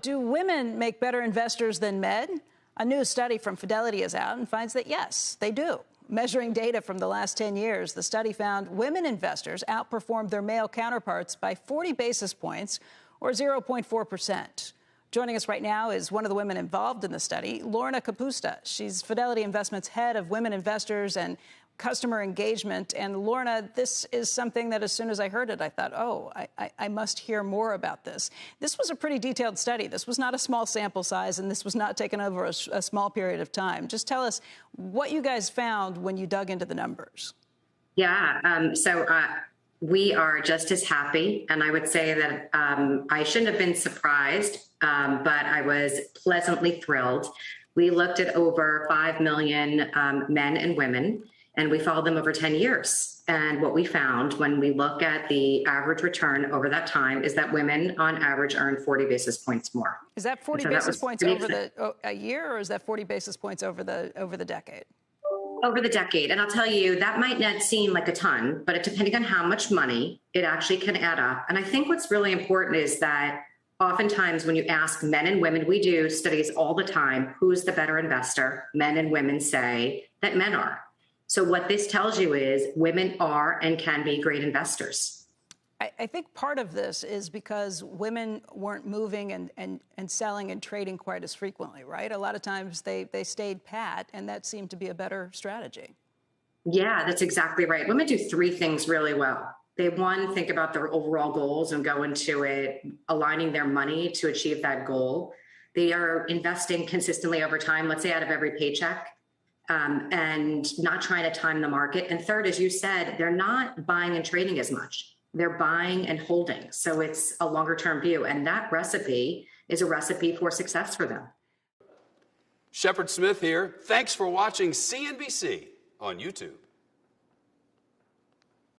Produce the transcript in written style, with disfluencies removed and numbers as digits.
Do women make better investors than men? A new study from Fidelity is out and finds that, yes, they do. Measuring data from the last 10 years, the study found women investors outperformed their male counterparts by 40 basis points, or 0.4%. Joining us right now is one of the women involved in the study, Lorna Kapusta. She's Fidelity Investments head of women investors and customer engagement. And Lorna, this is something that as soon as I heard it, I thought, oh, I must hear more about this. This was a pretty detailed study. This was not a small sample size, and this was not taken over a small period of time. Just tell us what you guys found when you dug into the numbers. Yeah, we are just as happy. And I would say that I shouldn't have been surprised, but I was pleasantly thrilled. We looked at over 5 million men and women, and we followed them over 10 years. And what we found when we look at the average return over that time is that women on average earn 40 basis points more. Is that 40 basis points over a year, or is that 40 basis points over the decade? Over the decade. And I'll tell you, that might not seem like a ton, but depending on how much money, it actually can add up. And I think what's really important is that oftentimes when you ask men and women, we do studies all the time, who's the better investor? Men and women say that men are. So what this tells you is women are and can be great investors. I think part of this is because women weren't moving and selling and trading quite as frequently, right? A lot of times they stayed pat, and that seemed to be a better strategy. Yeah, that's exactly right. Women do three things really well. They, one, think about their overall goals and go into it, aligning their money to achieve that goal. They are investing consistently over time, let's say out of every paycheck, and not trying to time the market. And third, as you said, they're not buying and trading as much. They're buying and holding. So it's a longer term view. And that recipe is a recipe for success for them. Shepard Smith here. Thanks for watching CNBC on YouTube.